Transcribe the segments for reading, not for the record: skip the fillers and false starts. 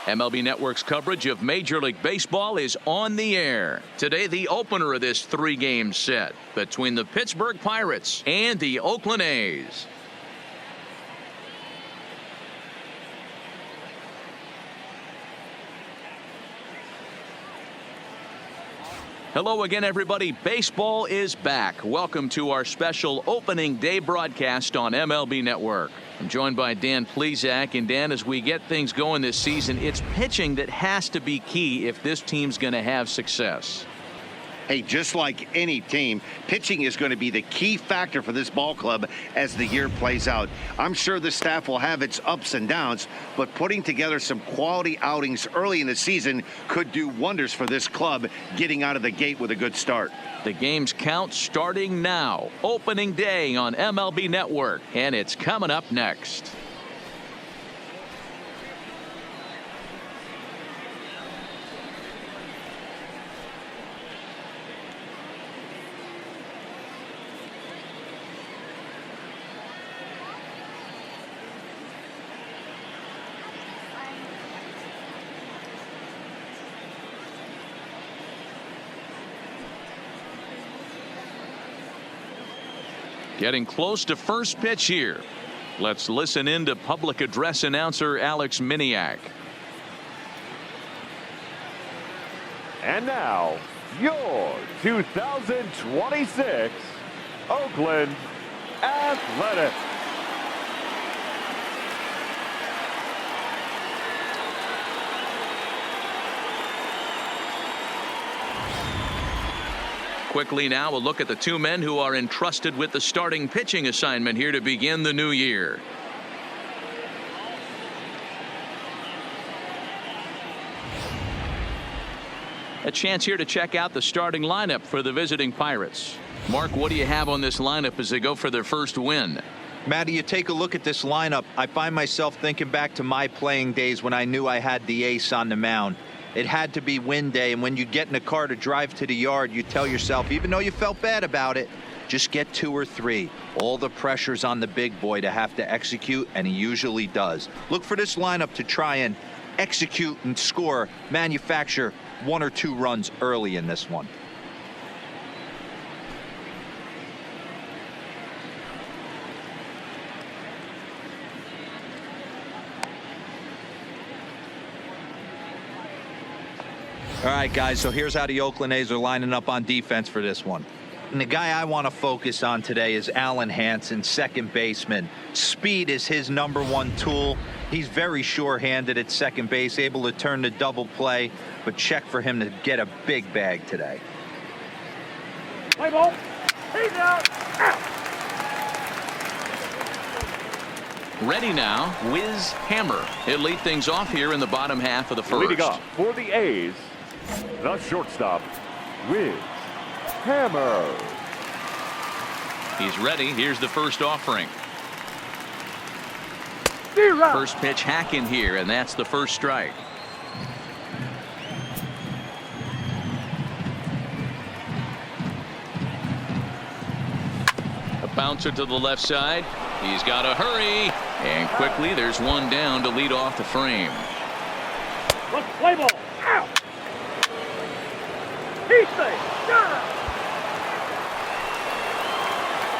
MLB Network's coverage of Major League Baseball is on the air. Today, the opener of this three-game set between the Pittsburgh Pirates and the Oakland A's. Hello again, everybody. Baseball is back. Welcome to our special opening day broadcast on MLB Network. I'm joined by Dan Plesac. And Dan, as we get things going this season, it's pitching that has to be key if this team's going to have success. Hey, just like any team, pitching is going to be the key factor for this ball club as the year plays out. I'm sure the staff will have its ups and downs, but putting together some quality outings early in the season could do wonders for this club getting out of the gate with a good start. The game's count starting now. Opening day on MLB Network, and it's coming up next. Getting close to first pitch here. Let's listen in to public address announcer Alex Miniak. And now, your 2026 Oakland Athletics. Quickly now, a look at the two men who are entrusted with the starting pitching assignment here to begin the new year. A chance here to check out the starting lineup for the visiting Pirates. Mark, what do you have on this lineup as they go for their first win? Matty, you take a look at this lineup. I find myself thinking back to my playing days when I knew I had the ace on the mound. It had to be win day, and when you get in a car to drive to the yard, you tell yourself, even though you felt bad about it, just get 2 or 3. All the pressure's on the big boy to have to execute, and he usually does. Look for this lineup to try and execute and score, manufacture 1 or 2 runs early in this one. All right, guys, so here's how the Oakland A's are lining up on defense for this one. And the guy I want to focus on today is Alan Hansen, second baseman. Speed is his #1 tool. He's very sure-handed at second base, able to turn the double play, but check for him to get a big bag today. Play ball. He's out. Ready now, Wiz Hammer. He'll lead things off here in the bottom half of the first. Leading off for the A's, the shortstop, Wiz Hammer. He's ready. Here's the first offering. First pitch hack in here, and that's the first strike. A bouncer to the left side. He's got to hurry, and quickly there's one down to lead off the frame. Let's play ball. Out. He's safe.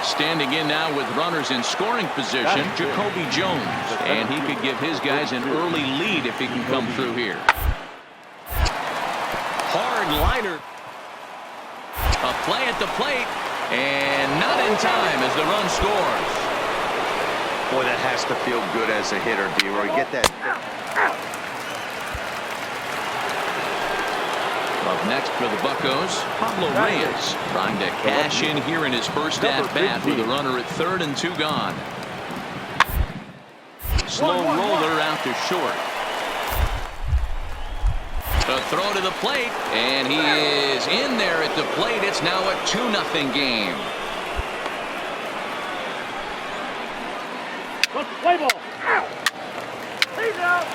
Standing in now with runners in scoring position, Jacoby Jones, and he could give his guys an early lead if he can come through here. Hard liner. A play at the plate, and not in time as the run scores. Boy, that has to feel good as a hitter, D-Roy. Get that. Up next for the Buccos, Pablo Reyes trying to cash in here in his first at-bat with a runner at third and 2 gone. Slow roller out to short. A throw to the plate, and he is in there at the plate. It's now a 2-0 game. Let's play ball. Out. He's out.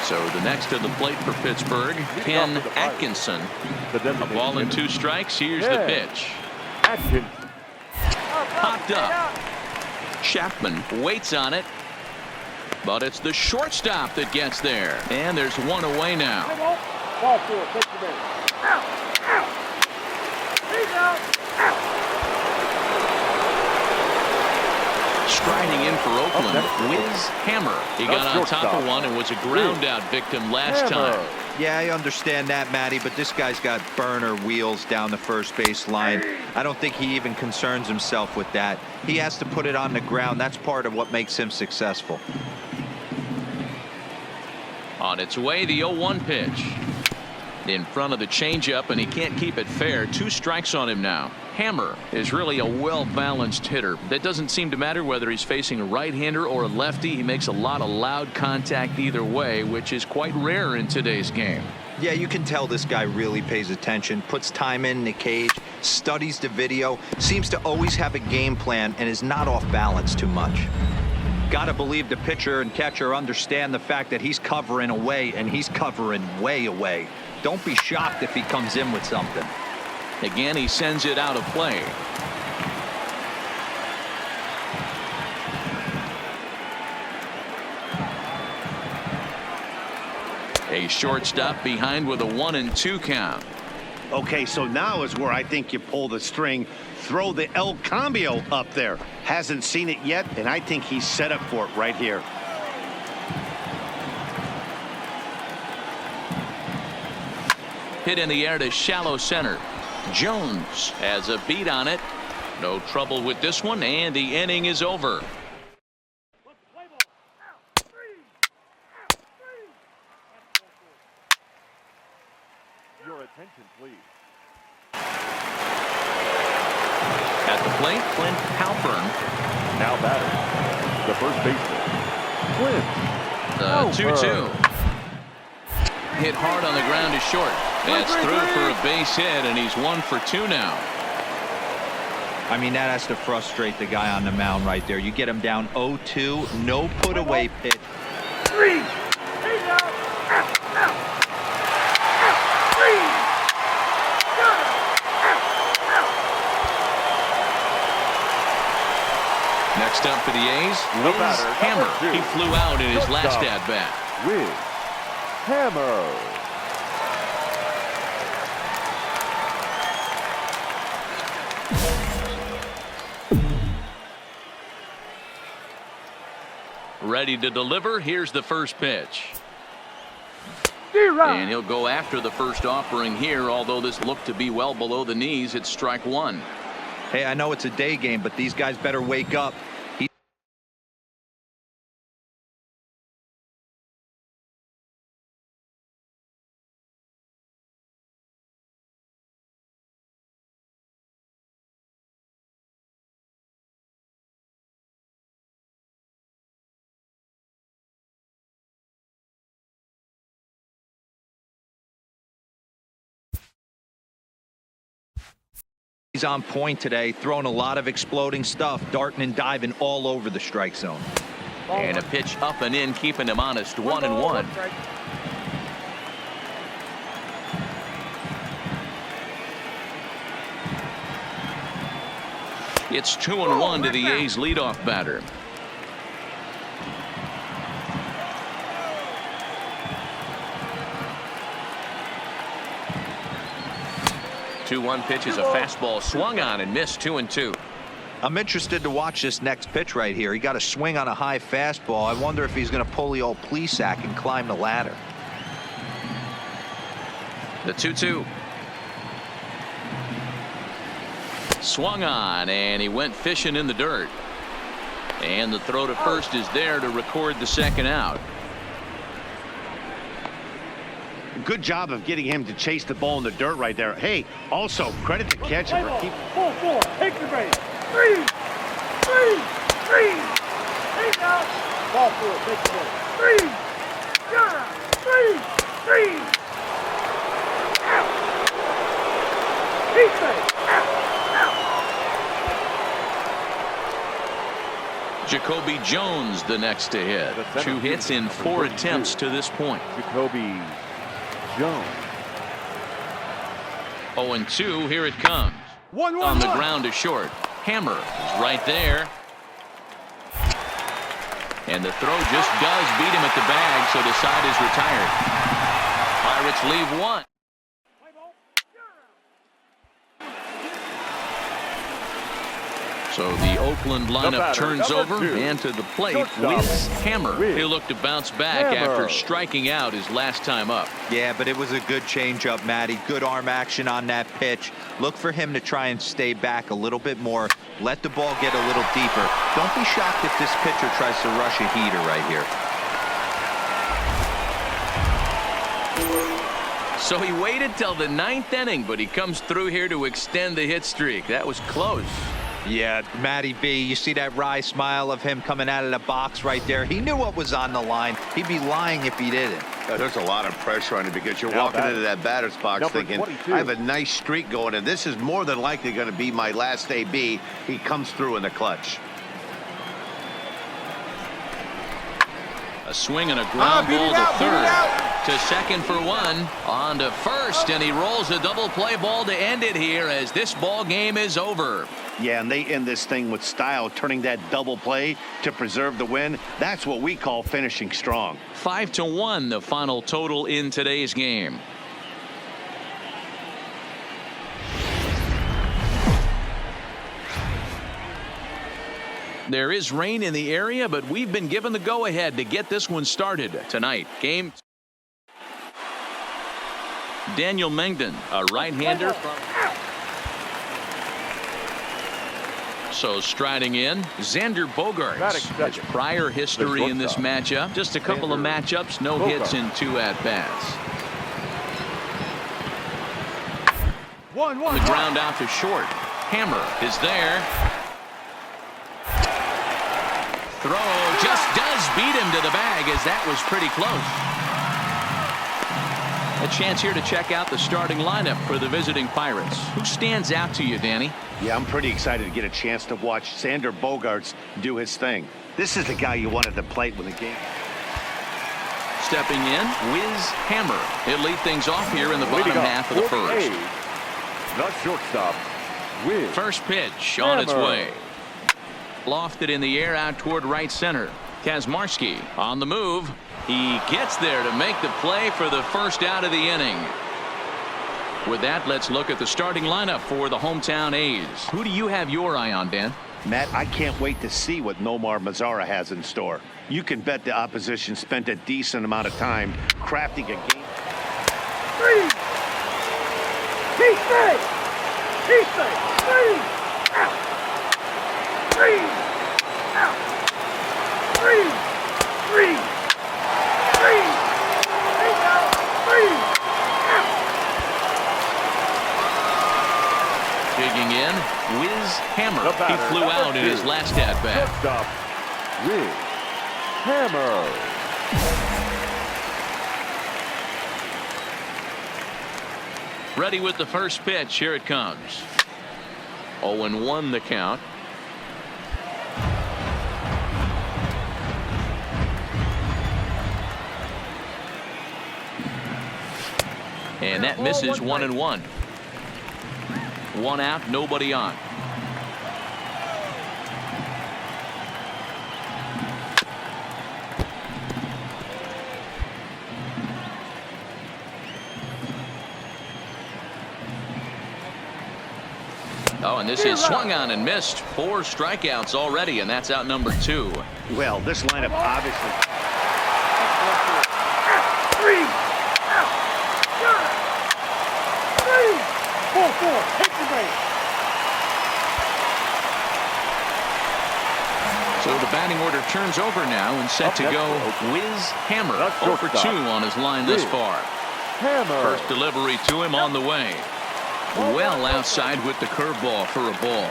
So the next to the plate for Pittsburgh, Ken Atkinson. A ball and 2 strikes. Here's the pitch. Atkinson. Popped up. Chapman waits on it. But it's the shortstop that gets there. And there's one away now. Ball four, take the base. Striding in for Oakland, Wiz Hammer. He got on top of one and was a ground out victim last time. Yeah, I understand that, Matty, but this guy's got burner wheels down the first base line. I don't think he even concerns himself with that. He has to put it on the ground. That's part of what makes him successful. On its way, the 0-1 pitch. In front of the changeup, and he can't keep it fair. 2 strikes on him now. Hammer is really a well-balanced hitter. That doesn't seem to matter whether he's facing a right-hander or a lefty. He makes a lot of loud contact either way, which is quite rare in today's game. Yeah, you can tell this guy really pays attention, puts time in the cage, studies the video, seems to always have a game plan, and is not off balance too much. Gotta believe the pitcher and catcher understand the fact that he's covering away, and he's covering way away. Don't be shocked if he comes in with something. Again, he sends it out of play. A shortstop behind with a 1-2 count. Okay, so now is where I think you pull the string, throw the El Cambio up there. Hasn't seen it yet, and I think he's set up for it right here. Hit in the air to shallow center. Jones has a beat on it. No trouble with this one, and the inning is over. Your attention, please. At the plate, Clint Halpern. Now batter, the first baseman, Clint. The 2-2. Hit hard on the ground is short. That's through for a base hit, and he's 1 for 2 now. I mean, that has to frustrate the guy on the mound right there. You get him down 0-2, no put away pitch. Next up for the A's, Wiz Hammer. He flew out in his last at-bat. Wiz Hammer. Ready to deliver. Here's the first pitch. And he'll go after the first offering here, although this looked to be well below the knees. It's strike 1. Hey, I know it's a day game, but these guys better wake up. He's on point today, throwing a lot of exploding stuff, darting and diving all over the strike zone. And a pitch up and in, keeping him honest. 1-1. It's 2-1 to the A's leadoff batter. The 2-1 pitch is a fastball swung on and missed. 2-2. I'm interested to watch this next pitch right here. He got a swing on a high fastball. I wonder if he's going to pull the old Plesac and climb the ladder. The 2-2. Swung on, and he went fishing in the dirt. And the throw to first is there to record the second out. Good job of getting him to chase the ball in the dirt right there. Hey, also credit the catcher for keeping. Ball four, take the base. 3. Take out. Ball four, take the base. 3. 3. Out. Keep base. Jacoby Jones the next to hit. 2 hits in 4 attempts to this point. Jacoby Jones. 0-2. Here it comes. 1-1. On the ground to short. Hammer is right there. And the throw just does beat him at the bag, so the side is retired. Pirates leave one. So the Oakland lineup turns over, and to the plate, Wiz Hammer. He'll look to bounce back after striking out his last time up. Yeah, but it was a good changeup, Matty. Good arm action on that pitch. Look for him to try and stay back a little bit more. Let the ball get a little deeper. Don't be shocked if this pitcher tries to rush a heater right here. So he waited till the 9th inning, but he comes through here to extend the hit streak. That was close. Yeah, Matty B, you see that wry smile of him coming out of the box right there. He knew what was on the line. He'd be lying if he didn't. There's a lot of pressure on him because you're walking into that batter's box thinking, 22. I have a nice streak going, and this is more than likely going to be my last AB. He comes through in the clutch. A swing and a ground ball to third. To second for one. On to first, and he rolls a double play ball to end it here as this ball game is over. Yeah, and they end this thing with style, turning that double play to preserve the win. That's what we call finishing strong. 5-1 the final total in today's game. There is rain in the area, but we've been given the go-ahead to get this one started tonight. Game. Daniel Mengden, a right-hander. So striding in, Xander Bogaerts. His prior history in this matchup. Just a couple of matchups, no hits in 2 at-bats. The ground out to short. Hammer is there. Throw just does beat him to the bag, as that was pretty close. A chance here to check out the starting lineup for the visiting Pirates. Who stands out to you, Danny? Yeah, I'm pretty excited to get a chance to watch Xander Bogaerts do his thing. This is the guy you want at the plate when the game. Stepping in, Wiz Hammer. He'll lead things off here in the bottom half of the first. The shortstop, Wiz. First pitch on its way. Lofted in the air out toward right center. Kazmarski on the move. He gets there to make the play for the first out of the inning. With that, let's look at the starting lineup for the hometown A's. Who do you have your eye on, Dan? Matt, I can't wait to see what Nomar Mazara has in store. You can bet the opposition spent a decent amount of time crafting a game. Digging in, Wiz Hammer. He flew out in his last at-bat. Stop, Wiz Hammer. Ready with the first pitch. Here it comes. 0-1 the count. And that misses 1-1. 1 out, nobody on. Oh, and this is swung on and missed. 4 strikeouts already, and that's out number 2. Well, this lineup obviously. So the batting order turns over now and set to go Wiz Hammer. 0 for 2 on his line thus far. First delivery to him on the way. Well outside with the curveball for a ball.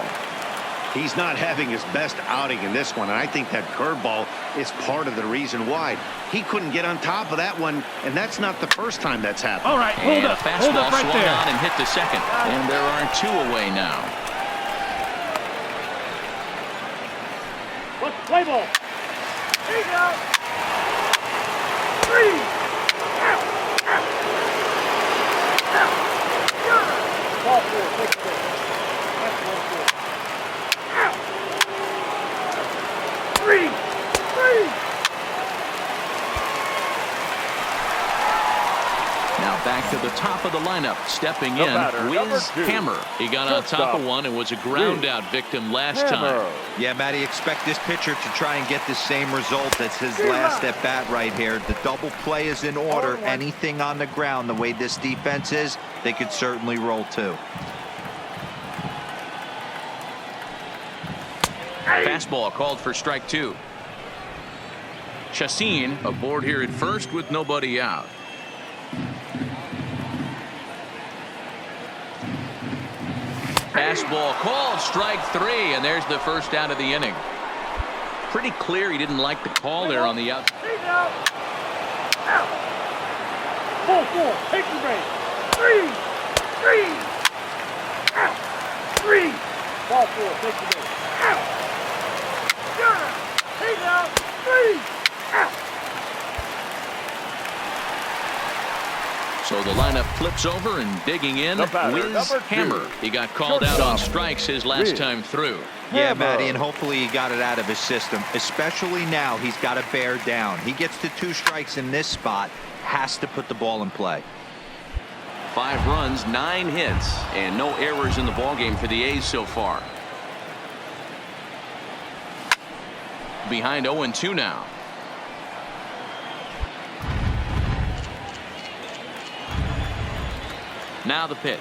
He's not having his best outing in this one, and I think that curveball is part of the reason why. He couldn't get on top of that one, and that's not the first time that's happened. All right, hold up. A fastball Hold up right swung there. on and hit to second. And there are 2 away now. Let's play ball. Here you go. 3. Ball 4, 6, 6. That's 1, 4. 3. Now back to the top of the lineup. Stepping in, Wiz Hammer. He got on top of one and was a ground out victim last time. Yeah, Matty, expect this pitcher to try and get the same result as his last at bat right here. The double play is in order. Anything on the ground, the way this defense is, they could certainly roll too. Fastball called for strike two. Chassin aboard here at first with nobody out. Fastball called, strike three, and there's the first out of the inning. Pretty clear he didn't like the call there on the out. 4-4, take the base. 3. Out. 3. Ball 4, take the base. Out. Take out. 3. Out. So the lineup flips over and digging in, Wiz Hammer. He got called out on strikes his last time through. Yeah, Matty, and hopefully he got it out of his system, especially now he's got to bear down. He gets to 2 strikes in this spot, has to put the ball in play. 5 runs, 9 hits, and no errors in the ballgame for the A's so far. Behind 0-2 now. Now the pitch.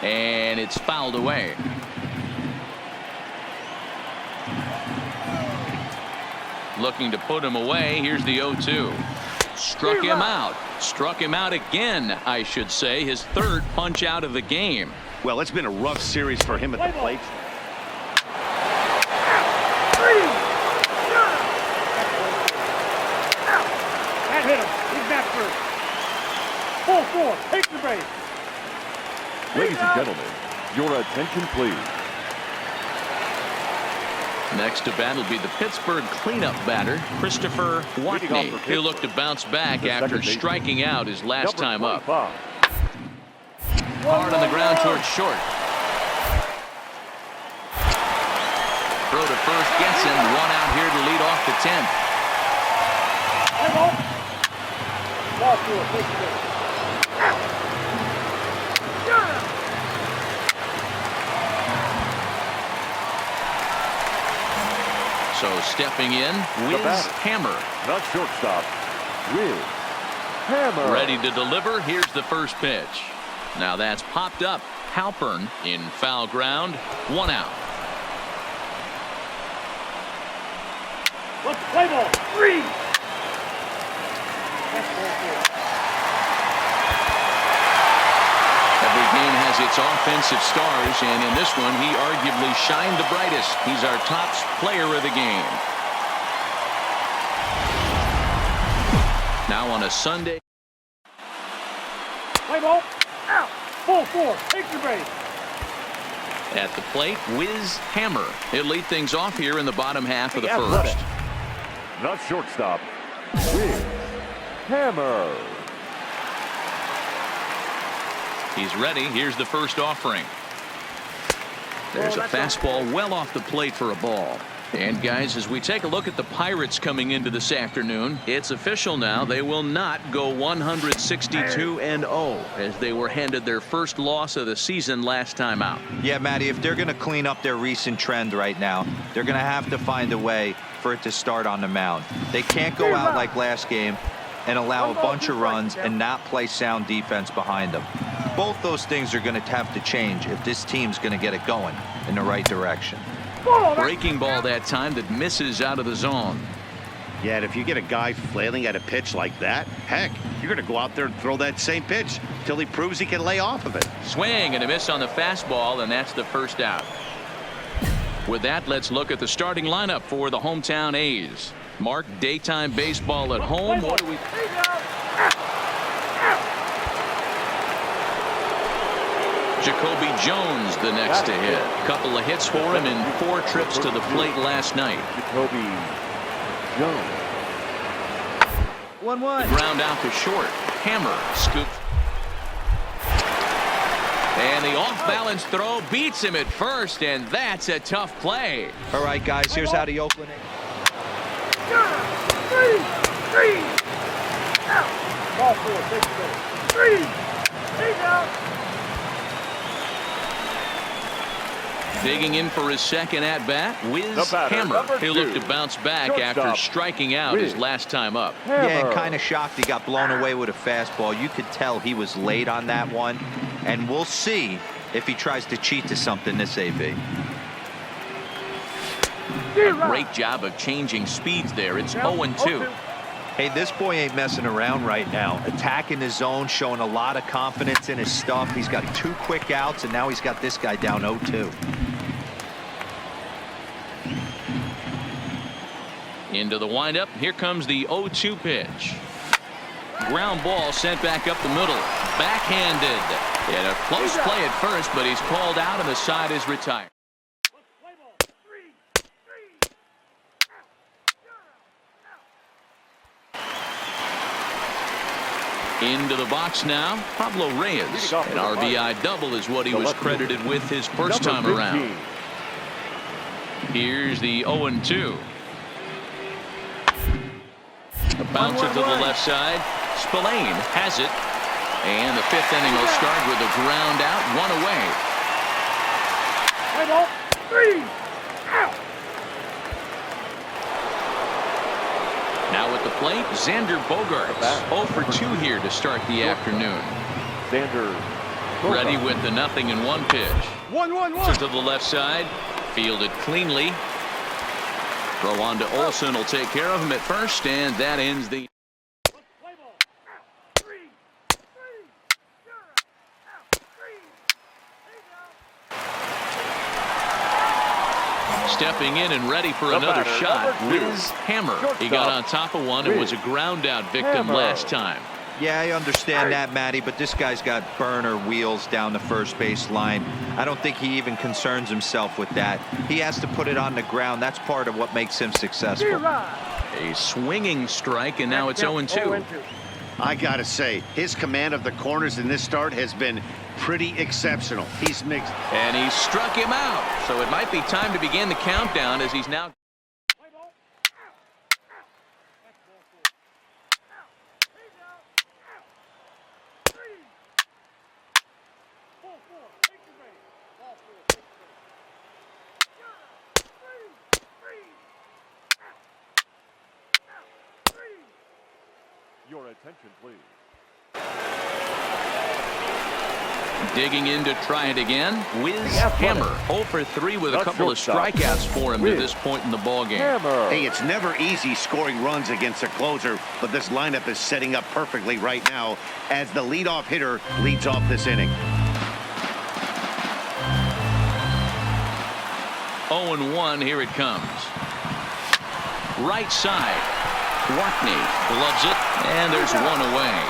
And it's fouled away. Looking to put him away. Here's the 0-2. Struck him out. Struck him out again, I should say. His 3rd punch out of the game. Well, it's been a rough series for him at the plate. That hit him. He's back first. 4-4, take the base. Ladies and gentlemen, your attention please. Next to bat will be the Pittsburgh cleanup batter, Christopher Watney. He'll look to bounce back after striking out his last time up. Hard on the ground towards short. Throw to first gets him. 1 out here to lead off the 10th. Ball 4, take the base. So stepping in, Wiz Hammer. The shortstop, Wiz Hammer. Ready to deliver. Here's the first pitch. Now that's popped up. Halpern in foul ground. 1 out. Let's play ball. 3. That's ball 4. Every game has its offensive stars, and in this one, he arguably shined the brightest. He's our top player of the game. Now on a Sunday. Play ball. Out. 4-4, take the base. At the plate, Wiz Hammer. He'll lead things off here in the bottom half of the Athletic. first. The shortstop, Wiz Hammer. He's ready. Here's the first offering. There's a fastball well off the plate for a ball. And guys, as we take a look at the Pirates coming into this afternoon, it's official now. They will not go 162-0 as they were handed their first loss of the season last time out. Yeah, Matty, if they're going to clean up their recent trend right now, they're going to have to find a way for it to start on the mound. They can't go out like last game and allow a bunch of runs and not play sound defense behind them. Both those things are going to have to change if this team's going to get it going in the right direction. Breaking ball that time that misses out of the zone. Yeah, and if you get a guy flailing at a pitch like that, heck, you're going to go out there and throw that same pitch till he proves he can lay off of it. Swing and a miss on the fastball, and that's the first out. With that, let's look at the starting lineup for the hometown A's. Mark, daytime baseball at home. What do we... Jacoby Jones the next to hit. Couple of hits for him in 4 trips to the plate last night. Jacoby Jones. 1-1. Ground out to short. Hammer scoop. And the off-balance throw beats him at first, and that's a tough play. All right, guys, here's how the Oakland. Three. Out. Ball 4. Take it away. 3. He's out. Digging in for his second at-bat, Wiz Hammer. He'll look to bounce back after striking out his last time up. Yeah, and kind of shocked he got blown away with a fastball. You could tell he was late on that one, and we'll see if he tries to cheat to something this AB. Great job of changing speeds there. It's 0-2. Hey, this boy ain't messing around right now. Attacking his zone, showing a lot of confidence in his stuff. He's got 2 quick outs, and now he's got this guy down 0-2. Into the windup. Here comes the 0-2 pitch. Ground ball sent back up the middle. Backhanded. And a close play at first, but he's called out and the side is retired. Into the box now, Pablo Reyes. An RBI double is what he was credited with his first time around. Here's the 0-2. A bouncer to the left side. Spillane has it. And the 5th inning will start with a ground out, 1 away. 3 out. Now at the plate, Xander Bogaerts. 0 for 2 here to start the afternoon. Xander Ready with the 0-1 pitch. 1-1-1. To the left side. Fielded cleanly. Throw on to Olsen will take care of him at first, and that ends the. Stepping in and ready for another shot, Wiz Hammer. He got on top of one and was a ground out victim last time. Yeah, I understand that, Matty, but this guy's got burner wheels down the first base line. I don't think he even concerns himself with that. He has to put it on the ground. That's part of what makes him successful. A swinging strike, and now it's 0-2. I gotta say, his command of the corners in this start has been pretty exceptional. He's mixed. And he struck him out. So it might be time to begin the countdown as he's now. Your attention, please. Digging in to try it again. Wiz Hammer. 0 for 3 with a couple of strikeouts for him to this point in the ballgame. Hey, it's never easy scoring runs against a closer, but this lineup is setting up perfectly right now as the leadoff hitter leads off this inning. 0-1, here it comes. Right side. Watney gloves it, and there's 1 away.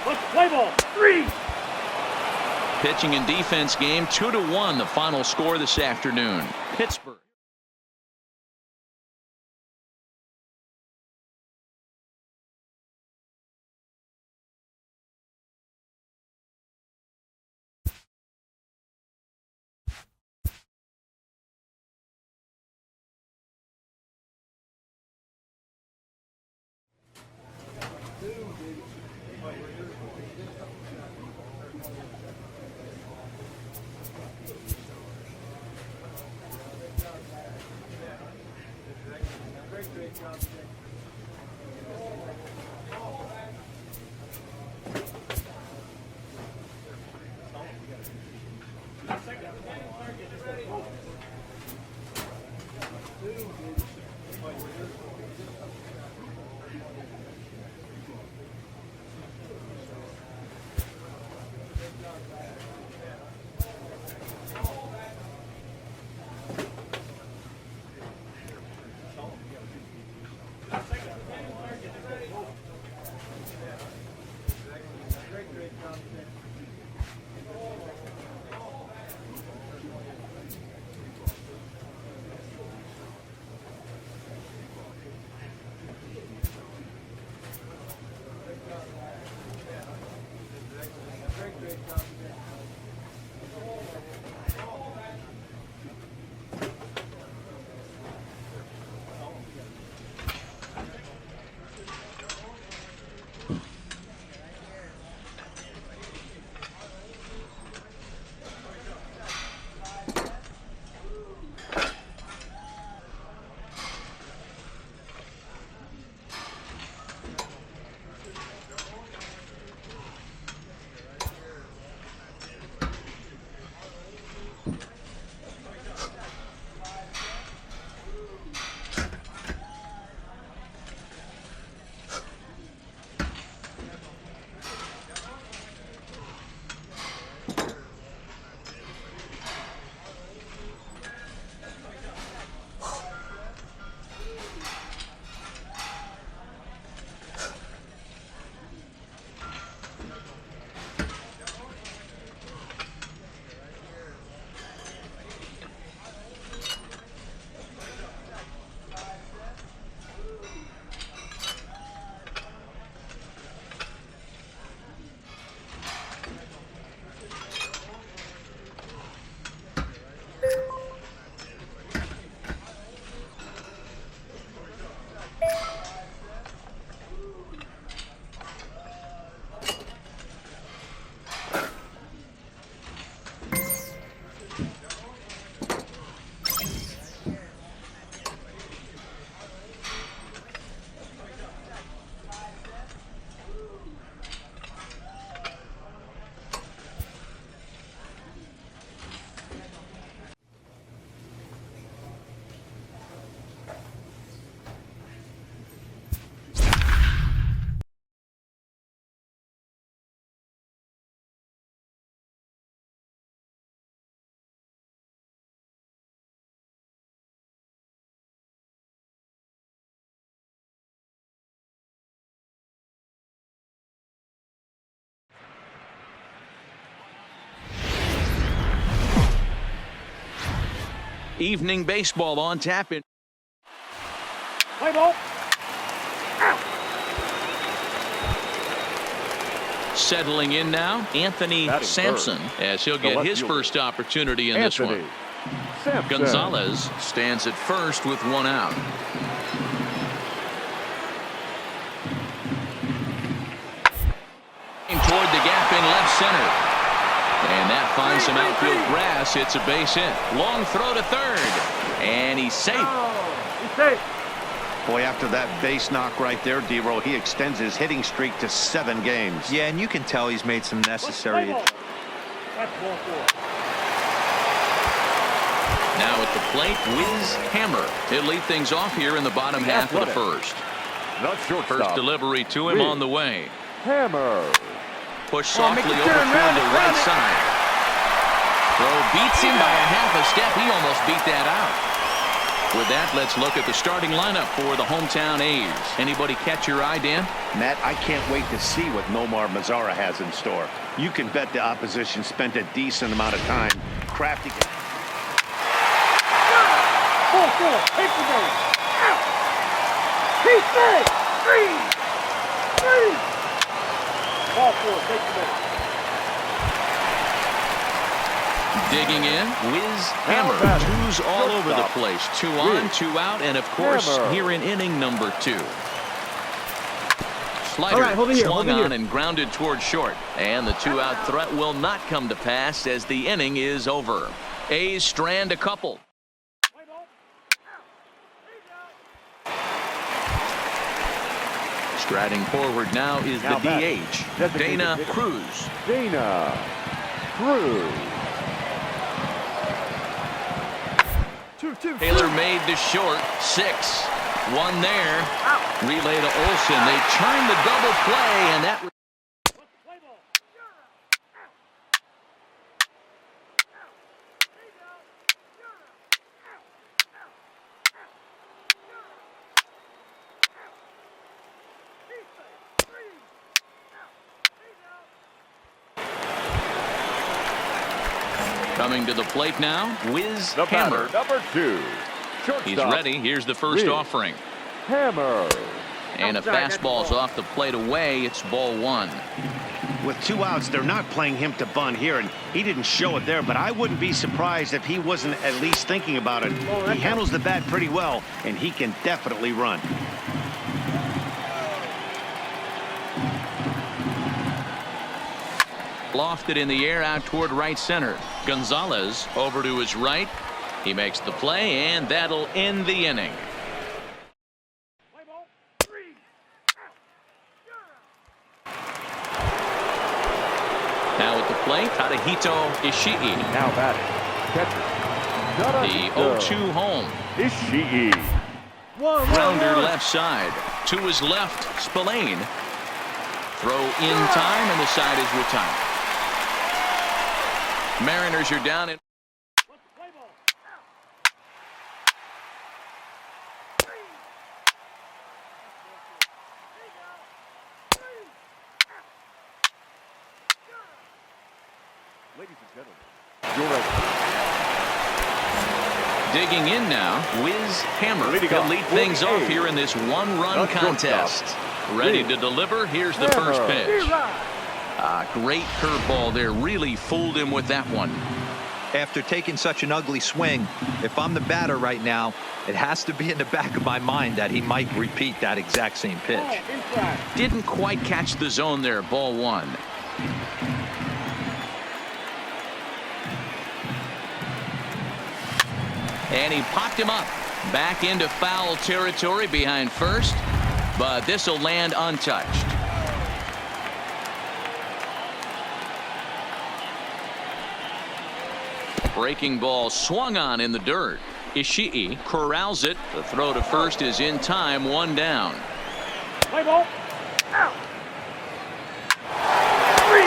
Let's play ball. 3. Pitching and defense game, 2-1, the final score this afternoon. Pittsburgh. Evening baseball on tap. Play ball. Out. Settling in now, Anthony Batting Sampson, third. as he'll get his first opportunity in this one. Sampson. Gonzalez stands at first with one out. Toward the gap in left center. And that finds some outfield grass. It's a base hit. Long throw to third. And he's safe. He's safe. Boy, after that base knock right there, D-Row, he extends his hitting streak to 7 games. Yeah, and you can tell he's made some necessary. That's ball 4. Now at the plate, Wiz Hammer. He'll lead things off here in the bottom half of the first. The shortstop. First delivery to him on the way. Hammer. Push softly over toward the right side. Throw beats him by a half a step. He almost beat that out. With that, let's look at the starting lineup for the hometown A's. Anybody catch your eye, Dan? Matt, I can't wait to see what Nomar Mazara has in store. You can bet the opposition spent a decent amount of time crafting. Ball 4. Take the base. Out. He's safe. 3. Ball 4. Take the base. Digging in, Wiz Hammer. Two's all over the place. 2 on, 2 out, and of course, here in inning number 2. Slider swung on and grounded toward short. And the 2-out threat will not come to pass as the inning is over. A's strand a couple. Striding forward now is the DH, Dana Cruz. Dana Cruz. Taylor made to short. 6. 1 there. Relay to Olsen. They turn the double play, and that. Coming to the plate now, Wiz Hammer. Number 2. Shortstop. He's ready. Here's the first offering. Hammer. And a fastball's off the plate away. It's ball 1. With 2 outs, they're not playing him to bunt here, and he didn't show it there, but I wouldn't be surprised if he wasn't at least thinking about it. He handles the bat pretty well, and he can definitely run. Lofted in the air out toward right center. Gonzalez over to his right. He makes the play, and that'll end the inning. Now at the plate, Tadahito Ishii. Now batting. Catcher. The 0-2 home. Ishii. Grounder left side. To his left, Spillane. Throw in time, and the side is retired. Mariners are down in. Ladies and gentlemen, your record. Digging in now, Wiz Hammer. He'll lead things off here in this 1-run contest. Ready to deliver. Here's the first pitch. Great curveball there. Really fooled him with that one. After taking such an ugly swing, if I'm the batter right now, it has to be in the back of my mind that he might repeat that exact same pitch. Didn't quite catch the zone there. Ball 1. And he popped him up. Back into foul territory behind first. But this will land untouched. Breaking ball swung on in the dirt. Ishii corrals it. The throw to first is in time. 1 down. Play ball. Out. 3.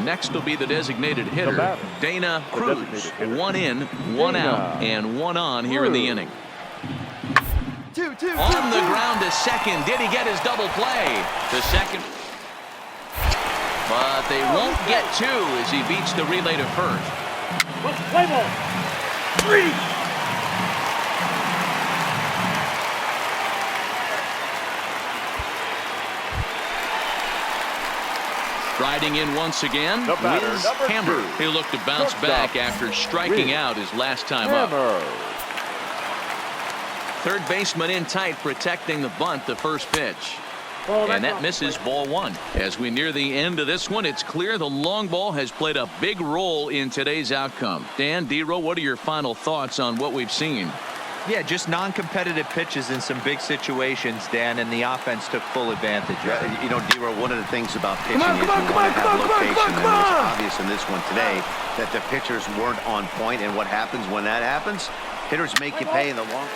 Next will be the designated hitter, batter, Dana the Cruz. designated hitter. 1 in, 1 out, and 1 on here in the inning. On the ground to second. Did he get his double play? The second. But they won't get 2 as he beats the relay to first. Play ball. 3. Striding in once again, The batter, Wiz number Hammer. 2. He looked to bounce Shortstop, back after striking Wiz out his last time up. Hammer. Third baseman in tight, protecting the bunt, the first pitch. And that misses, ball 1. As we near the end of this one, it's clear the long ball has played a big role in today's outcome. Dan, D-Row, what are your final thoughts on what we've seen? Yeah, just non-competitive pitches in some big situations, Dan, and the offense took full advantage of it. Yeah, you know, D-Row, one of the things about pitching on, is come on, you come want on, to come have on, come on, location, come on, and come it was on. obvious in this one today that the pitchers weren't on point, and what happens when that happens? Hitters make you pay in the long.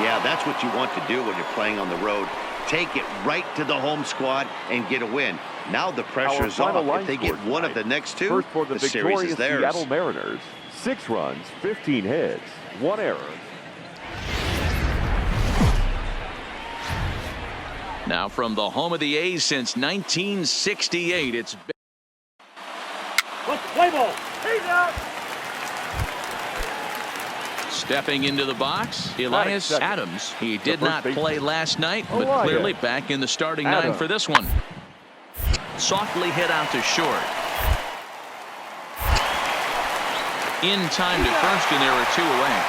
Yeah, that's what you want to do when you're playing on the road. Take it right to the home squad and get a win. Now the pressure is off. If they get one of the next 2, First for the series victorious is theirs. Seattle Mariners. 6 runs, 15 hits, 1 error. Now from the home of the A's since 1968, it's Play ball. He's out. stepping into the box, Elias second. Adams. He did first not baseman. play last night, but Elias clearly back in the starting 9 Adams. for this one. Softly hit out to short. In time to first, and there are 2 away.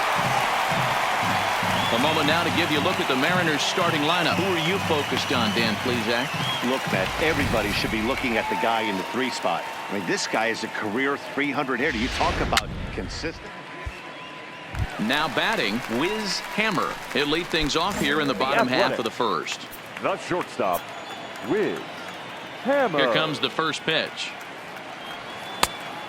A moment now to give you a look at the Mariners starting lineup. Who are you focused on, Dan Plesac? Look, Matt, everybody should be looking at the guy in the 3 spot. I mean, this guy is a career 300 hitter. You talk about consistent. Now batting, Wiz Hammer. He'll lead things off here in the bottom half of the first. The shortstop, Wiz Hammer. Here comes the first pitch.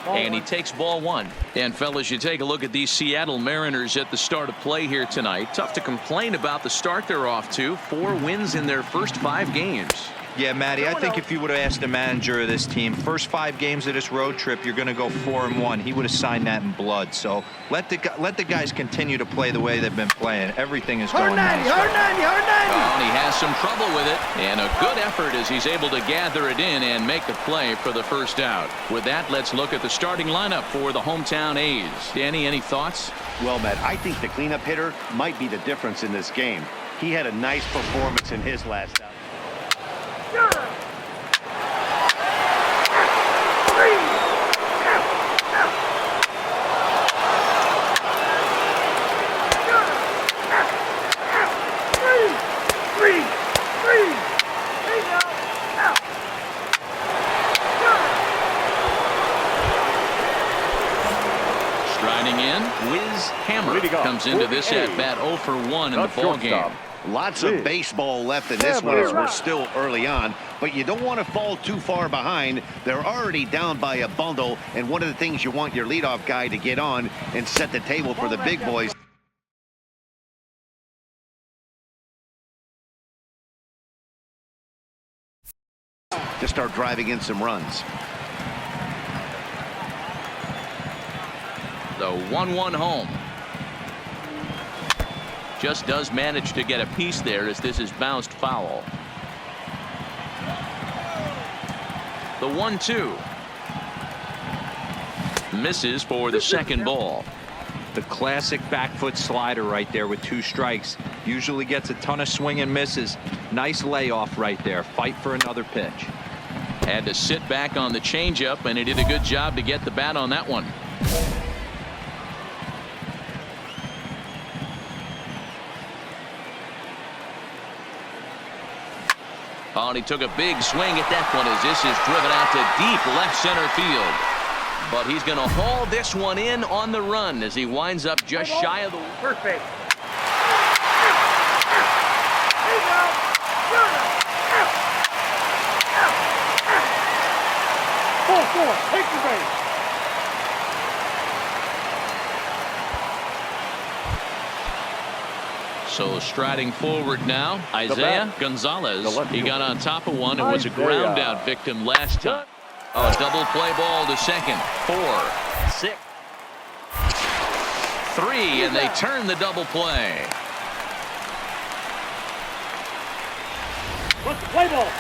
And he takes ball 1. And fellas, you take a look at these Seattle Mariners at the start of play here tonight. Tough to complain about the start they're off to. 4 wins in their first 5 games. Yeah, Matty, I think if you would have asked the manager of this team, first 5 games of this road trip, you're going to go 4-1. He would have signed that in blood. So let the guys continue to play the way they've been playing. Everything is going nice. Hard 90. Oh, and he has some trouble with it. And a good effort as he's able to gather it in and make the play for the first out. With that, let's look at the starting lineup for the hometown A's. Danny, any thoughts? Well, Matt, I think the cleanup hitter might be the difference in this game. He had a nice performance in his last out. Striding in, Wiz Hammer Leading off comes into for the this at A's. bat 0 for 1 in The the ball game. shortstop, Lots Wiz of baseball left in this one Hammer. as we're still early on, but you don't want to fall too far behind. They're already down by a bundle, and one of the things you want your leadoff guy to get on and set the table for the big boys. To start driving in some runs. The 1-1 home. Just does manage to get a piece there as this is bounced foul. The 1-2. Misses for the second ball. The classic back foot slider right there with 2 strikes. Usually gets a ton of swing and misses. Nice layoff right there. Fight for another pitch. Had to sit back on the changeup, and he did a good job to get the bat on that one. Oh, and he took a big swing at that one as this is driven out to deep left center field. But he's going to haul this one in on the run as he winds up just shy of the First base. Take the base. So striding forward now, Isaiah Gonzalez. He got on top of one. It was a ground out victim last time. Oh, double play ball to second. 4, 6, 3, and they turn the double play. What's the play ball?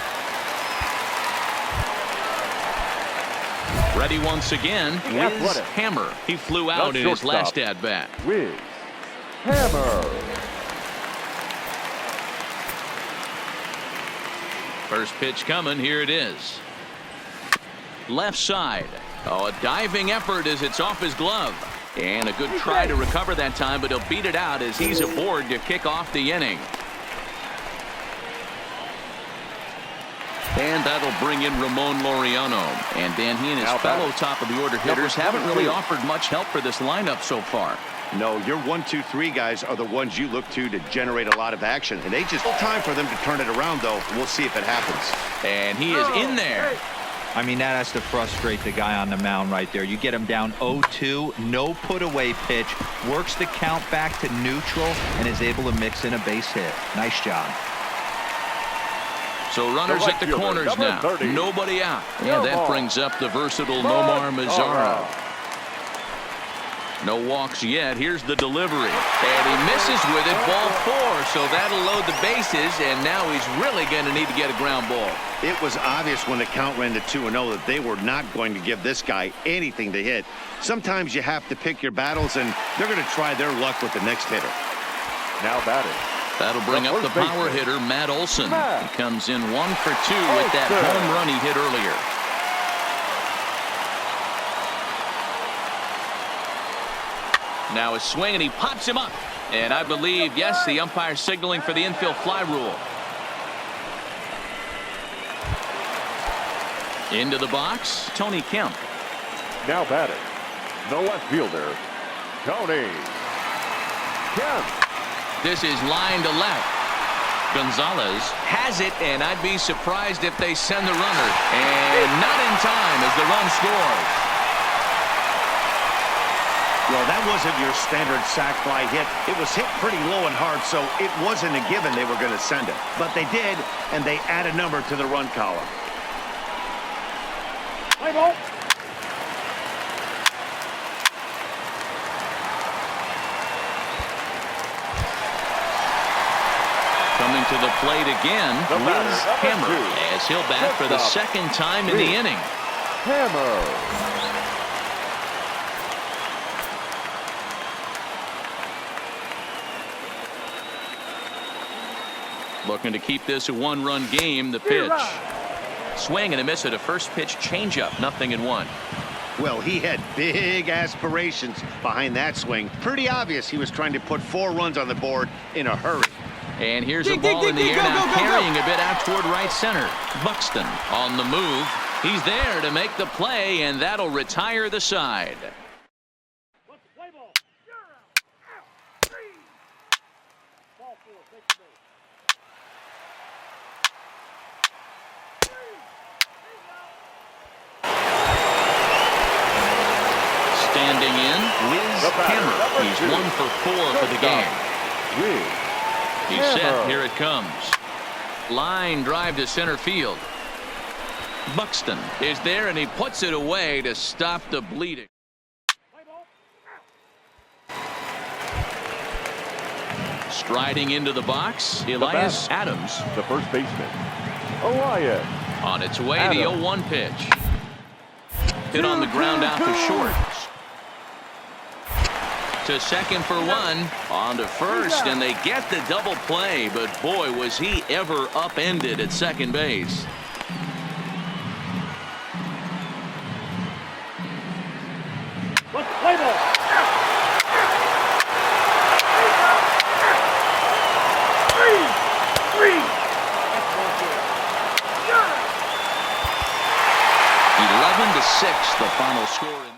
Ready once again, Wiz Hammer. He flew out in his last at-bat. Wiz Hammer. First pitch coming. Here it is. Left side. Oh, a diving effort as it's off his glove. And a good try to recover that time, but he'll beat it out as he's aboard to kick off the inning. And that'll bring in Ramon Laureano. And Dan, he and his fellow top-of-the-order hitters haven't really offered much help for this lineup so far. No, your 1, 2, 3 guys are the ones you look to generate a lot of action. And they just time for them to turn it around, though. We'll see if it happens. And he is in there. I mean, that has to frustrate the guy on the mound right there. You get him down 0-2, no put-away pitch, works the count back to neutral, and is able to mix in a base hit. Nice job. So runners at the corners now. Nobody out. And that brings up the versatile Nomar Mazara. No walks yet. Here's the delivery. And he misses with it. Ball 4. So that'll load the bases. And now he's really going to need to get a ground ball. It was obvious when the count ran to 2-0 that they were not going to give this guy anything to hit. Sometimes you have to pick your battles, and they're going to try their luck with the next hitter. Now batting. That'll bring up the power hitter, Matt Olson. He comes in 1 for 2 with that home run he hit earlier. Now a swing, and he pops him up. And I believe, yes, the umpire signaling for the infield fly rule. Into the box, Tony Kemp. Now batting. The left fielder, Tony Kemp. This is line to left. Gonzalez has it, and I'd be surprised if they send the runner. And not in time as the run scores. Well, that wasn't your standard sac fly hit. It was hit pretty low and hard, so it wasn't a given they were going to send it. But they did, and they add a number to the run column. Play ball. Coming to the plate again, Wiz Hammer, as he'll bat for the second time in the inning. Hammer. Looking to keep this a one-run game. The pitch. Swing and a miss at a first pitch changeup. 0-1. Well, he had big aspirations behind that swing. Pretty obvious he was trying to put 4 runs on the board in a hurry. And here's a ball in the air now, carrying a bit out toward right center. Buxton on the move. He's there to make the play, and that'll retire the side. What's the play ball? Ball 4, take the base. Standing in, Wiz Hammer. He's 1 for 4 for the game. He's set. Here it comes. Line drive to center field. Buxton is there, and he puts it away to stop the bleeding. Striding into the box, Elias Adams. The first baseman, Elias. On its way, the 0-1 pitch. Hit on the ground out to short. To second for 1. On to first, and they get the double play, but boy, was he ever upended at second base. What's the play ball? Three. 11-6, the final score.